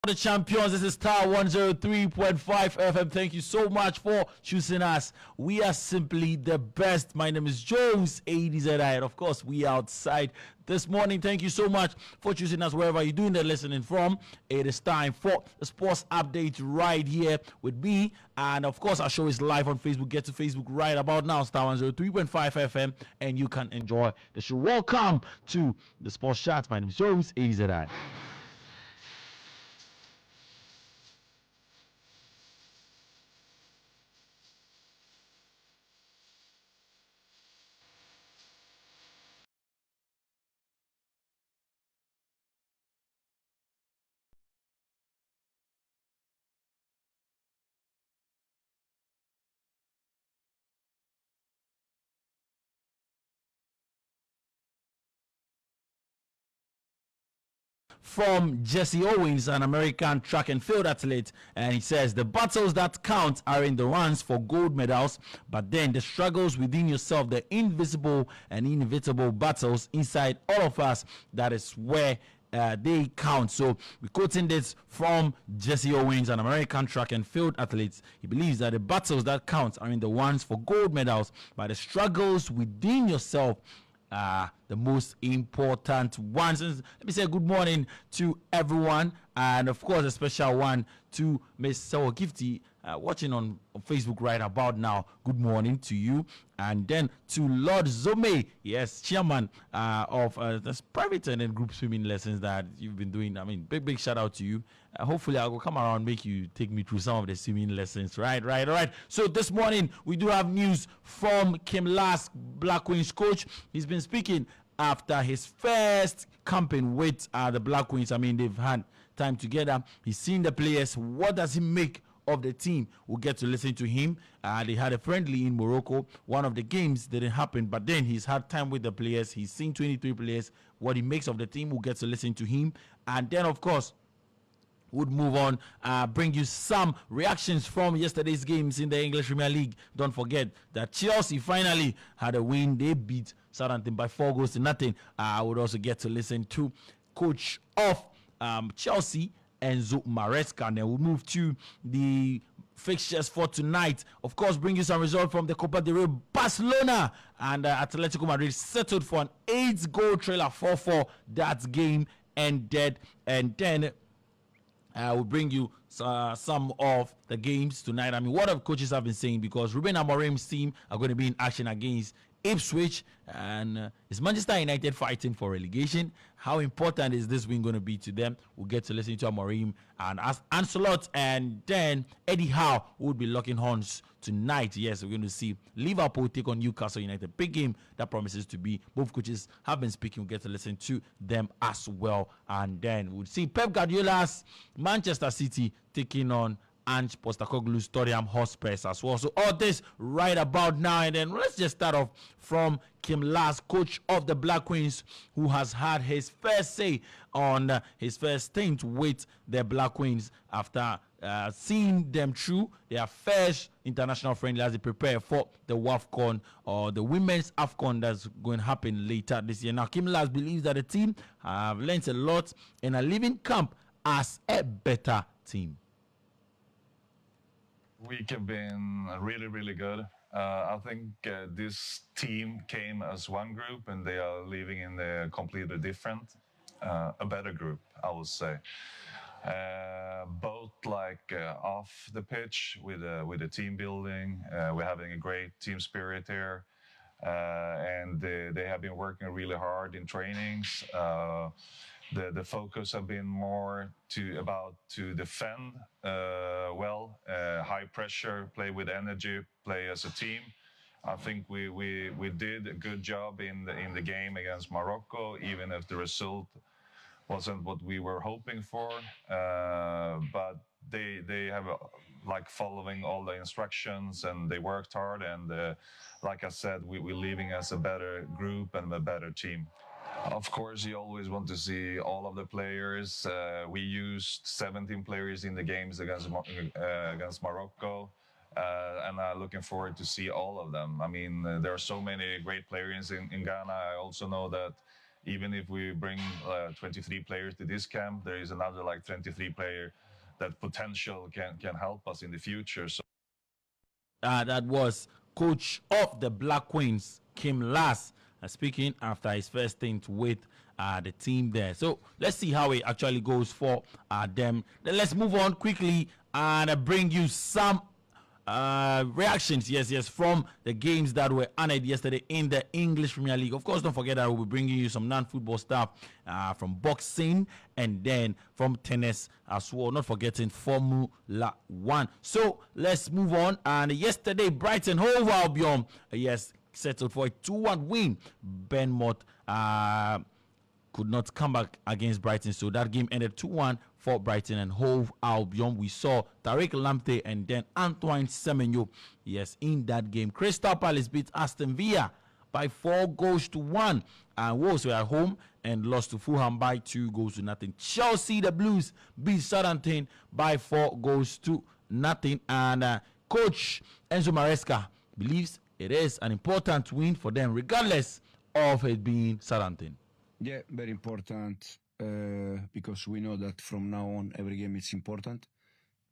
The champions. This is Star 103.5 FM. Thank you so much for choosing us. We are simply the best. My name is Jones Adzi, and of course, we are outside this morning. Thank you so much for choosing us wherever you're doing the listening from. It is time for the sports update right here with me. And of course, our show is live on Facebook. Get to Facebook right about now, Star 103.5 FM, and you can enjoy the show. Welcome to the Sports Chat. My name is Jones Adzi. From Jesse Owens, an American track and field athlete, and he says the battles that count are in the runs for gold medals, but then the struggles within yourself, the invisible and inevitable battles inside all of us, that is where they count. So we're quoting this from Jesse Owens, an American track and field athlete. He believes that the battles that count are in the ones for gold medals, but the struggles within yourself the most important ones. And let me say good morning to everyone, and of course a special one to Miss Sawa Gifty watching on Facebook right about now. Good morning to you. And then to Lord Zome, yes, chairman of the private and then group swimming lessons that you've been doing. I mean, big shout out to you. Hopefully I'll come around, make you take me through some of the swimming lessons. Right. All right. So this morning we do have news from Kim Last, Black Queens coach. He's been speaking after his first campaign with the Black Queens. I mean, they've had time together. He's seen the players. What does he make of the team? We'll get to listen to him. They had a friendly in Morocco. One of the games didn't happen, but then he's had time with the players. He's seen 23 players. What he makes of the team, we'll get to listen to him. And then, of course, would move on, bring you some reactions from yesterday's games in the English Premier League. Don't forget that Chelsea finally had a win. They beat Southampton by 4-0. I would also get to listen to coach of Chelsea, Enzo Maresca. And then we'll move to the fixtures for tonight. Of course, bring you some results from the Copa del Rey. Barcelona and Atletico Madrid settled for an 8-goal trailer 4-4. That game ended. And then will bring you some of the games tonight. I mean, what have coaches have been saying, because Ruben Amorim's team are going to be in action against Ipswich, and is Manchester United fighting for relegation? How important is this win going to be to them? We'll get to listen to Amorim and ask Ancelot, and then Eddie Howe, who will be locking horns tonight. Yes, we're going to see Liverpool take on Newcastle United. Big game that promises to be. Both coaches have been speaking. We'll get to listen to them as well. And then we'll see Pep Guardiola's Manchester City taking on Ange Postecoglou's Tottenham Hotspurs as well. So all this right about now, and then let's just start off from Kim Last, coach of the Black Queens, who has had his first say on his first stint with the Black Queens after seeing them through their first international friendly as they prepare for the WAFCON, or the women's AFCON, that's going to happen later this year. Now, Kim Last believes that the team have learned a lot and are leaving camp as a better team. Week have been really, really good. I think this team came as one group, and they are leaving in a completely different, a better group, I would say. Both off the pitch with the team building, we're having a great team spirit here, and they have been working really hard in trainings. The focus have been more to defend well, high pressure, play with energy, play as a team. I think we did a good job in the game against Morocco, even if the result wasn't what we were hoping for. But they have following all the instructions, and they worked hard. And like I said, we're leaving as a better group and a better team. Of course, you always want to see all of the players. We used 17 players in the games against Morocco, and I'm looking forward to see all of them. I mean, there are so many great players in Ghana. I also know that even if we bring 23 players to this camp, there is another like 23 player that potential can help us in the future. So that was coach of the Black Queens, Kim Lass, speaking after his first stint with the team there. So let's see how it actually goes for them. Then let's move on quickly and bring you some reactions, yes, from the games that were honored yesterday in the English Premier League. Of course, don't forget that we'll be bringing you some non-football stuff from boxing and then from tennis as well. Not forgetting Formula One. So let's move on. And yesterday, Brighton Hove Albion, settled for a 2-1 win. Bournemouth could not come back against Brighton, so that game ended 2-1 for Brighton and Hove Albion. We saw Tariq Lamptey and then Antoine Semenyo, in that game. Crystal Palace beat Aston Villa by 4-1, and Wolves were at home and lost to Fulham by 2-0. Chelsea, the Blues, beat Southampton by 4-0, and coach Enzo Maresca believes it is an important win for them, regardless of it being Southampton. Yeah, very important because we know that from now on every game is important,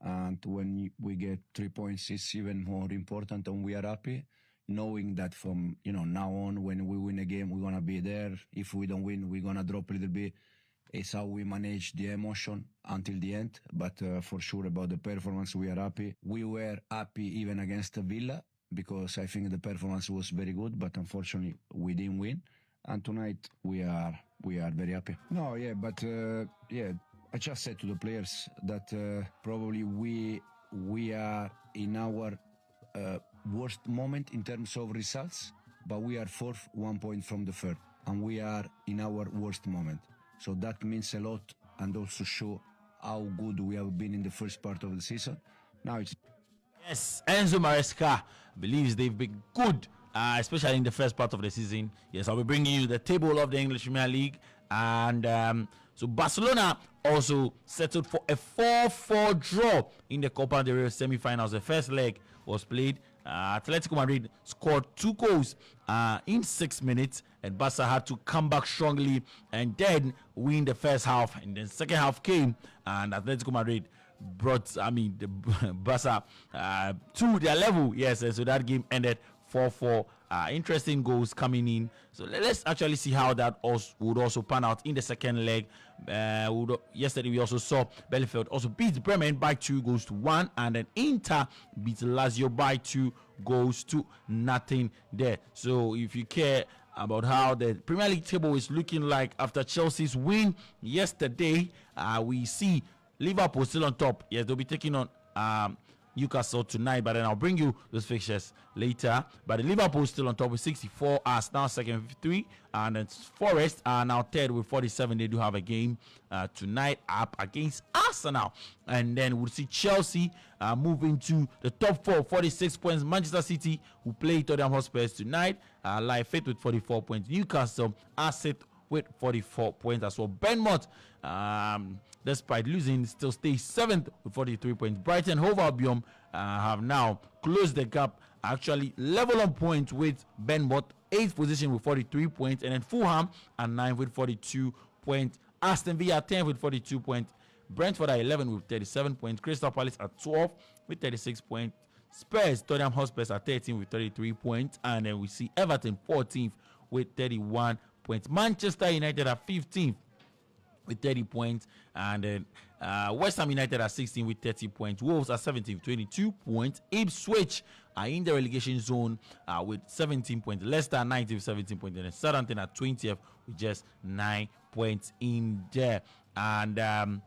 and when we get 3 points, it's even more important, and we are happy knowing that from now on, when we win a game, we're gonna be there. If we don't win, we're gonna drop a little bit. It's how we manage the emotion until the end. But for sure about the performance, we are happy. We were happy even against Villa because I think the performance was very good, but unfortunately we didn't win. And tonight we are very happy. No, yeah, but I just said to the players that probably we are in our worst moment in terms of results, but we are fourth, 1 point from the third, and we are in our worst moment. So that means a lot, and also show how good we have been in the first part of the season. Now it's Enzo Maresca believes they've been good, especially in the first part of the season. Yes, I'll be bringing you the table of the English Premier League. And so Barcelona also settled for a 4-4 draw in the Copa del Rey semi-finals. The first leg was played. Atletico Madrid scored 2 goals in 6 minutes, and Barca had to come back strongly and then win the first half. And then second half came, and Atletico Madrid brought the Barca to their level. Yes, and so that game ended 4-4. Interesting goals coming in. So let's actually see how that would also pan out in the second leg. Yesterday we also saw Bielefeld also beat Bremen by 2-1, and then Inter beat Lazio by 2-0 there. So if you care about how the Premier League table is looking like after Chelsea's win yesterday, we see Liverpool still on top. Yes, they'll be taking on Newcastle tonight, but then I'll bring you those fixtures later. But Liverpool still on top with 64, Arsenal second with 53, and then Forest are now third with 47. They do have a game tonight up against Arsenal, and then we'll see Chelsea moving to the top 4, 46 points. Manchester City, who play Tottenham Hotspur tonight, lie fifth with 44 points. Newcastle are sixth with 44 points as well. Bournemouth, despite losing, still stays 7th with 43 points. Brighton Hove Albion have now closed the gap, actually level on points with Bournemouth, 8th position with 43 points, and then Fulham are 9th with 42 points. Aston Villa 10th with 42 points. Brentford are 11th with 37 points. Crystal Palace are 12th with 36 points. Spurs, Tottenham Hotspur are 13th with 33 points, and then we see Everton 14th with 31 points. Manchester United are 15th with 30 points, and then West Ham United are 16 with 30 points. Wolves are 17 with 22 points. Ipswich are in the relegation zone with 17 points. Leicester 19 with 17 points, and then Southampton are 20th with just 9 points in there. And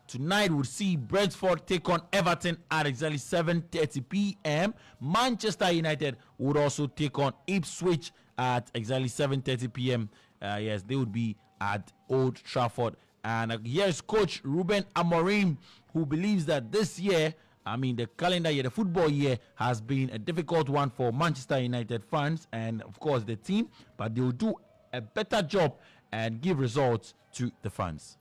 tonight we'll see Brentford take on Everton at exactly 7:30 p.m. Manchester United would also take on Ipswich at exactly 7:30 p.m. Yes, they would be at Old Trafford. And here's coach Ruben Amorim, who believes that this year, the calendar year, the football year, has been a difficult one for Manchester United fans and, of course, the team. But they will do a better job and give results to the fans.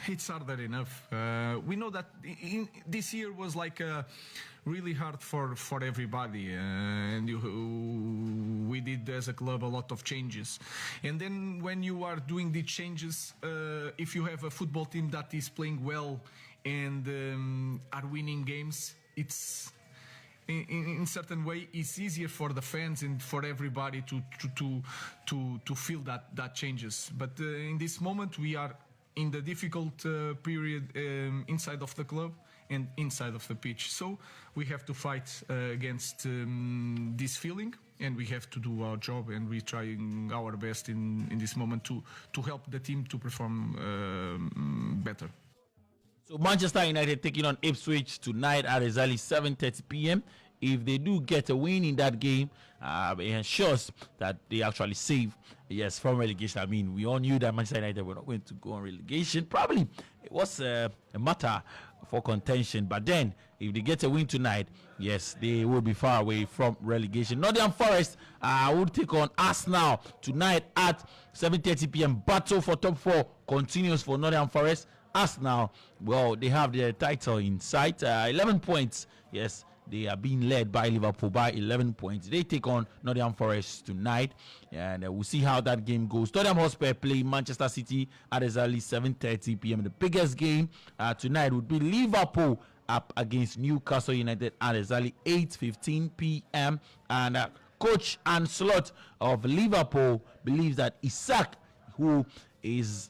it's harder enough. We know that this year was like really hard for everybody, and we did as a club a lot of changes. And then when you are doing the changes, if you have a football team that is playing well and are winning games, it's in certain way it's easier for the fans and for everybody to feel that changes. But in this moment we are in the difficult period inside of the club and inside of the pitch, so we have to fight against this feeling, and we have to do our job, and we're trying our best in this moment to help the team to perform better. So Manchester United taking on Ipswich tonight at exactly 7:30 p.m. If they do get a win in that game, it ensures that they actually save, yes, from relegation. I mean, we all knew that Manchester United were not going to go on relegation. Probably it was a matter for contention. But then, if they get a win tonight, yes, they will be far away from relegation. Nottingham Forest will take on Arsenal tonight at 7:30 p.m. Battle for top four continues for Nottingham Forest. Arsenal, well, they have their title in sight. 11 points. Yes, they are being led by Liverpool by 11 points. They take on Nottingham Forest tonight, and we'll see how that game goes. Tottenham Hotspur play Manchester City at exactly 7:30 p.m. The biggest game tonight would be Liverpool up against Newcastle United at exactly 8:15 p.m. And coach Ancelotti of Liverpool believes that Isak, who is,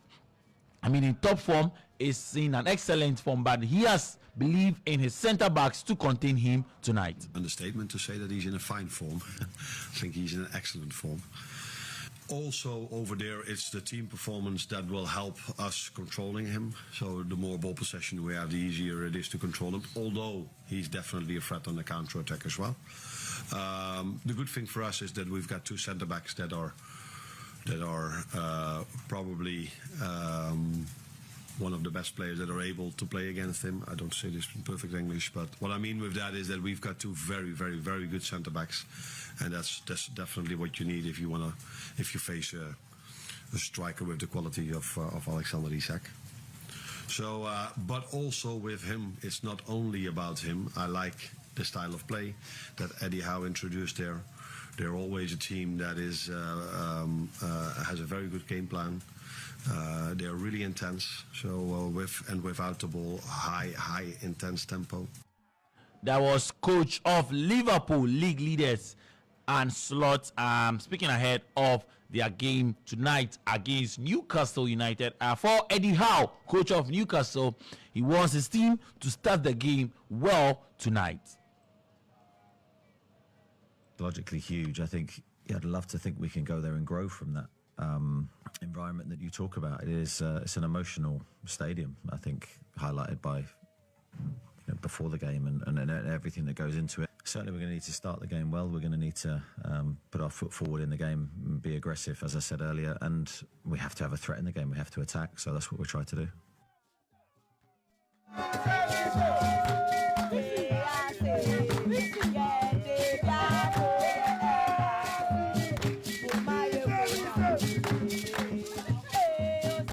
in top form, is in an excellent form, but he has believed in his centre backs to contain him tonight. Understatement to say that he's in a fine form. I think he's in an excellent form. Also over there, it's the team performance that will help us controlling him. So the more ball possession we have, the easier it is to control him, although he's definitely a threat on the counter-attack as well. The good thing for us is that we've got two centre backs that are probably one of the best players that are able to play against him. I don't say this in perfect English, but what I mean with that is that we've got two very, very, very good centre backs, and that's definitely what you need if you face a striker with the quality of Alexander Isak. So, but also with him, it's not only about him. I like the style of play that Eddie Howe introduced there. They're always a team that is has a very good game plan. They're really intense. So with and without the ball, high intense tempo. That was coach of Liverpool, league leaders, and Slot. Speaking ahead of their game tonight against Newcastle United. For Eddie Howe, coach of Newcastle, he wants his team to start the game well tonight. Logically huge. I think I'd love to think we can go there and grow from that environment that you talk about. It's an emotional stadium, I think, highlighted by before the game and everything that goes into it. Certainly we're going to need to start the game well. We're going to need to put our foot forward in the game and be aggressive, as I said earlier, and we have to have a threat in the game. We have to attack, so that's what we'll try to do.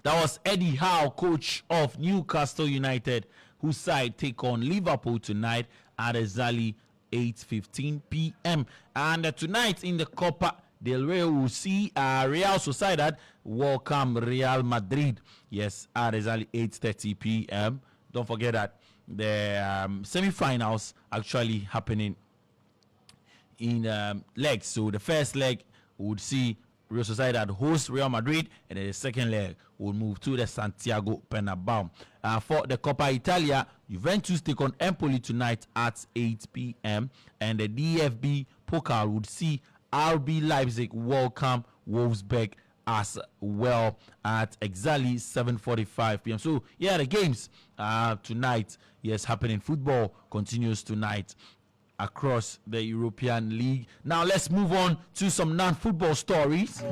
That was Eddie Howe, coach of Newcastle United, whose side take on Liverpool tonight at exactly 8:15 p.m. And tonight in the Copa del Rey, we'll see Real Sociedad welcome Real Madrid. Yes, at exactly 8:30 p.m. Don't forget that the semi-finals actually happening in legs. So the first leg would see Real Sociedad host Real Madrid, and then the second leg will move to the Santiago Bernabeu. For the Coppa Italia, Juventus take on Empoli tonight at 8 p.m. and the DFB Pokal would see RB Leipzig welcome Wolfsburg as well at exactly 7:45 p.m. So yeah, the games tonight, yes, happening. Football continues tonight across the European League. Now let's move on to some non-football stories.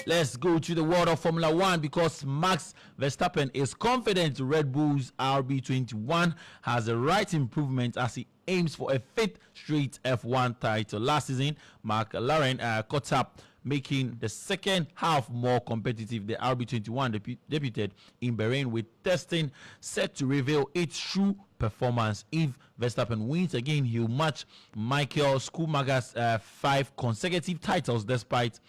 Let's go to the world of Formula One because Max Verstappen is confident Red Bull's RB21 has the right improvement as he aims for a fifth straight F1 title. Last season, McLaren caught up, making the second half more competitive. The RB21 debuted in Bahrain with testing set to reveal its true performance. If Verstappen wins again, he'll match Michael Schumacher's 5 consecutive titles despite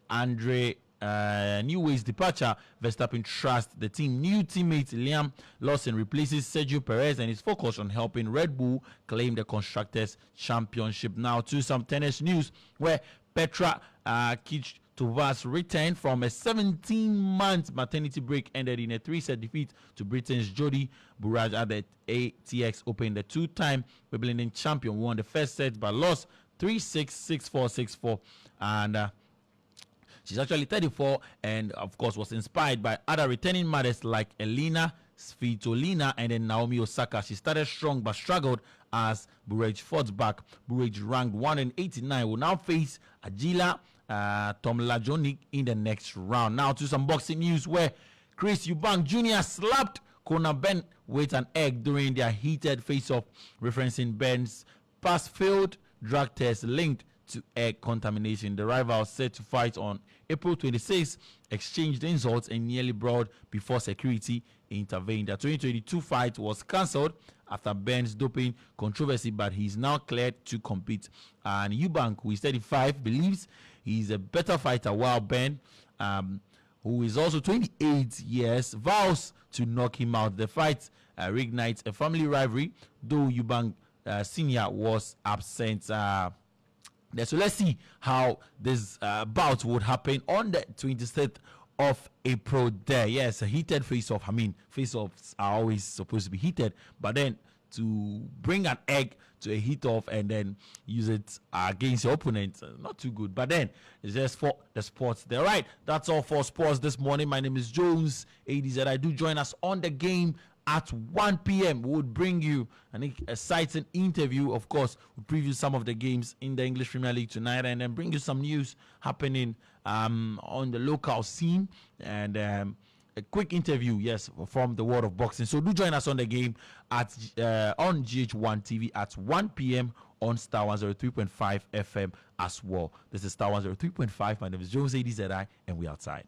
Andre Newey's departure. Verstappen trusts the team. New teammate Liam Lawson replaces Sergio Perez and is focused on helping Red Bull claim the Constructors' Championship. Now to some tennis news, where Petra Kvitova's return from a 17-month maternity break ended in a 3-set defeat to Britain's Jodie Burrage at the ATX Open. The two-time Wimbledon champion won the first set but lost 3-6, 6-4, 6-4, and she's actually 34 and, of course, was inspired by other returning mothers like Elena Svitolina and then Naomi Osaka. She started strong but struggled as Burrage fought back. Burrage, ranked 189, will now face Agila Tomlajonic in the next round. Now to some boxing news, where Chris Eubank Jr. slapped Conor Benn with an egg during their heated face-off, referencing Benn's past-failed drug test linked to egg contamination. The rivals, set to fight on April 26, exchanged insults and nearly brawled before security intervened. The 2022 fight was cancelled after Benn's doping controversy, but he's now cleared to compete. And Eubank, who is 35, believes he's a better fighter, while Ben, who is also 28 years, vows to knock him out. The fight reignites a family rivalry, though Eubank Sr. was absent. So let's see how this bout would happen on the 23rd of April there. Yes, a heated face-off. I mean, face-offs are always supposed to be heated, but then to bring an egg to a heat-off and then use it against your opponent, not too good. But then it's just for the sports there. Right, that's all for sports this morning. My name is Jones Adzi. I do join us on the game at 1 p.m. We would bring you an exciting interview. Of course, we'll preview some of the games in the English Premier League tonight and then bring you some news happening on the local scene and a quick interview, yes, from the world of boxing. So do join us on the game at on GH1 TV at 1 p.m. on Star 103.5 FM as well. This is Star 103.5. My name is Jones Adzi, and we're outside.